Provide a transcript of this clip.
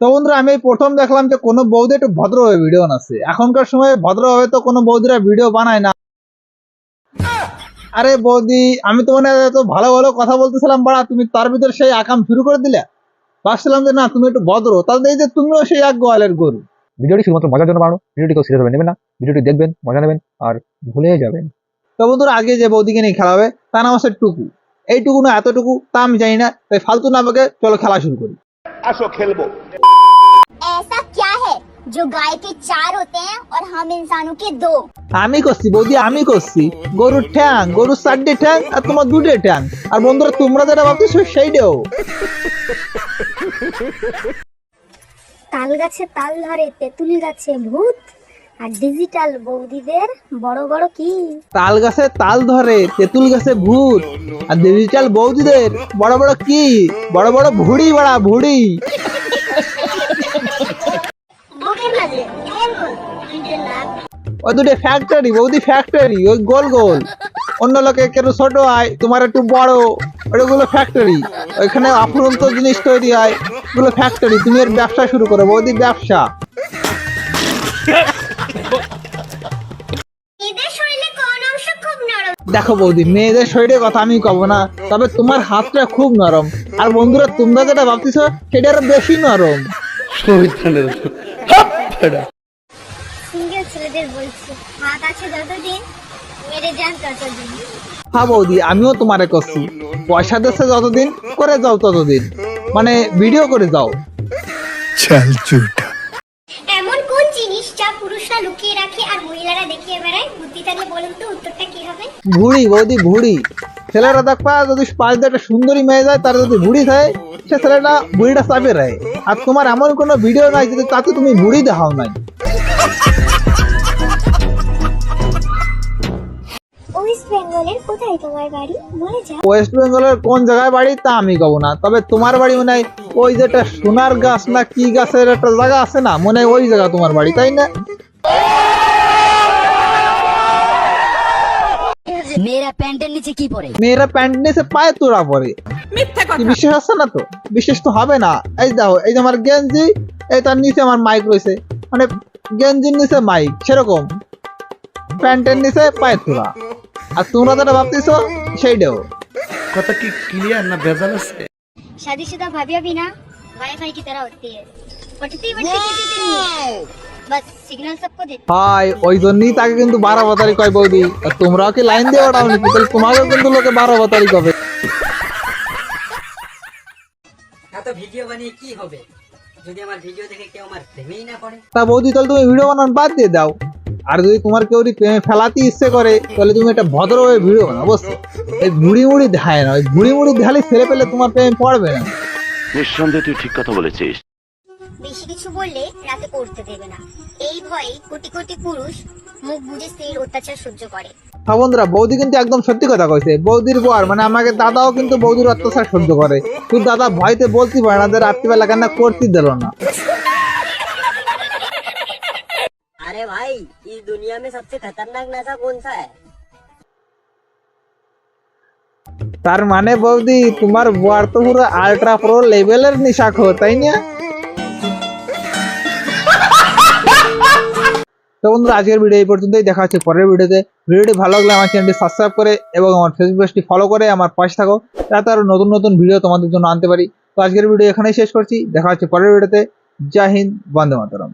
তো বন্ধুরা আমি প্রথম দেখলাম যে কোনো বৌদি একটু ভদ্রভাবে ভিডিও বানাচ্ছে। এখনকার সময় ভদ্রভাবে তো কোনো বৌদিরা ভিডিও বানায় না। আরে বৌদি, আমি তো মানে এত ভালো ভালো কথা বলতেছিলাম, বাড়া তুমি তার ভিতরে সেই আকাম শুরু করে দিলে। ভাবছিলাম যে না তুমি একটু ভদ্র, তাহলে এই যে তুমিও সেই এক গোয়ালের গরু। ভিডিওটি শুধুমাত্র মজার জন্য বানানো, ভিডিওটি কেউ সিরিয়াস ভাবে নেবেন না। ভিডিওটি দেখবেন, মজা নেবেন আর ভুলে যাবেন। তো বন্ধুরা আগে যে বৌদিকে নিয়ে খেলা হবে তার নাম হচ্ছে টুকু। এইটুকু না এতটুকু তা আমি জানি না, তাই ফালতু না বকে চলো খেলা শুরু করি। আসো খেলবো। ऐसा क्या है जो गाय के 4 होते हैं और हम इंसानों के 2? আমি করছি বৌদি, আমি করছি। গরুর ঠ্যাং, গরুর 4টে ঠ্যাং আর তোমার 2টে ঠ্যাং। আর বন্ধুরা তোমরা যেটা ভাবতেছো সেইটাও। তাল গাছে তাল ধরে তেঁতুল গাছে ভূত আর ডিজিটাল বৌদিদের বড় বড় কি? তাল গাছে তাল ধরে তেঁতুল গাছে ভূত আর ডিজিটাল বৌদিদের বড় বড় কি? বড় বড় ভুড়ি, বড়া ভুড়ি। বুকের মাঝে গোল গোল তিনটে নাক। ওই 2টে ফ্যাক্টরি বৌদি, ফ্যাক্টরি। ওই গোল গোল, অন্য লোকে একটু ছোট হয়, তোমার একটু বড়, ওইগুলো ফ্যাক্টরি। ওইখানে অফুরন্ত জিনিস তৈরি হয়, ওগুলো ফ্যাক্টরি। তুমি এর ব্যবসা শুরু করো বৌদি, ব্যবসা। এদের শরীরে কোন অংশ খুব নরম? দেখো বৌদি, মেয়েদের শরীরের কথা আমি কব না, তবে তোমার হাতটা খুব নরম। আর বন্ধুরা তোমরা যেটা ভাবতেছো সেটা আরো বেশি নরম। সিঙ্গেল ছেলেদের বলছি, হাত আছে যতদিন মেরে যান ততদিন। হ্যাঁ বৌদি, আমিও তোমারে করছি। পয়সা দিচ্ছে যতদিন, করে যাও ততদিন, মানে ভিডিও করে যাও। এমন কোন জিনিস যা পুরুষরা লুকিয়ে রাখে আর মহিলারা দেখিয়ে বেড়ায়? বুদ্ধি থাকলে বলুন তো উত্তরটা কি হবে? ভুড়ি বৌদি, ভুড়ি। ছেলেরা দেখবা যদি পাঁচ দিয়ে একটা সুন্দরী মেয়ে যায়, তার যদি ভুড়ি থাকে, সে ছেলেটা ভুড়িটা চাপে রাখে। আর তোমার এমন কোনো ভিডিও নাই যদি তাতে তুমি ভুড়ি দেখাও নাই। ওয়েস্ট বেঙ্গলের কোথায় তোমার বাড়ি বলে যাও? ওয়েস্ট বেঙ্গলের কোন জায়গায় বাড়ি তা আমি কব না, তবে তোমার বাড়ি মনে হয় ওই যেটা সোনার গাছ না কি গাছের একটা জায়গা আছে না, মনে হয় ওই জায়গা তোমার বাড়ি, তাই না? মেয়েরা প্যান্টের নিচে কি পরে? মেয়েরা প্যান্ট নিচে পায়ে তোড়া পরে। কি বিশ্বাস আছে না? তো বিশ্বাস তো হবে না। এই দেখো, এই যে আমার গেঞ্জি, এই তার নিচে আমার মাইক রয়েছে, মানে গেঞ্জির নিচে মাইক, সেরকম প্যান্টের নিচে পায়ে তোড়া। আর তোমরা যেটা ভাবতেছো সেইটাও। কথা কি ক্লিয়ার না ভেজাল আছে? शादीशुदा भाभियां भी ना वाईफाई की तरह होती है, पटती बटती किसी से नहीं है, बस सिग्नल सबको देती হাই, ওই জন্যই তাকে কিন্তু 12 বাতারি কয় বৌদি। আর তোমরাও কি লাইন দিয়ে ওঠাও নাকি? তাহলে তোমাকেও কিন্তু লোকে 12 বাতারি কবে। এত ভিডিও বানিয়ে কি হবে যদি আমার ভিডিও দেখে কেউ আমার প্রেমেই না পড়ে? তা বৌদি তাহলে তুমি ভিডিও বানানো বাদ দিয়ে দাও। আর যদি তোমার কেউ প্রেমে ফেলাতে ইচ্ছে করে, তাহলে তুমি একটা ভদ্রভাবে ভিডিও বানাও, বুঝছো? এই বুড়ি মুড়ি দেখায় না, ওই বুড়ি মুড়ি দেখালে ছেলে পেলে তোমার প্রেমে পড়বে না। নিঃসন্দেহে তুই ঠিক কথা বলেছিস। বেশি কিছু বললে রাতে করতে দেবে না, এই ভয়ে কোটি কোটি পুরুষ মুখ বুজে স্ত্রীর অত্যাচার সহ্য করে। হ্যাঁ বন্ধুরা, বৌদি কিন্তু একদম সত্যি কথা কইছে। বৌদির বর মানে আমাকে দাদাও কিন্তু বৌদির অত্যাচার সহ্য করে, তুই দাদা ভয়তে বলতে পারে না যে রাত্রিবেলা কেন করতে দিল না। अरे भाई, इस दुनिया में सबसे खतरनाक नशा कौन सा है? তার মানে বৌদি তোমার বর তো পুরো আল্ট্রা প্রো লেভেলের নেশাখোর, তাই না? তো বন্ধুরা আজকের ভিডিও এই পর্যন্তই, দেখা হচ্ছে পরের ভিডিওতে। ভিডিওটি ভালো লাগলে আমার চ্যানেলটি সাবস্ক্রাইব করে এবং আমার ফেসবুক পেজটি ফলো করে আমার পাশে থাকো, যাতে আরো নতুন নতুন ভিডিও তোমাদের জন্য আনতে পারি। তো আজকের ভিডিও এখানেই শেষ করছি, দেখা হচ্ছে পরের ভিডিওতে। জয় হিন্দ, বন্দে মাতরম।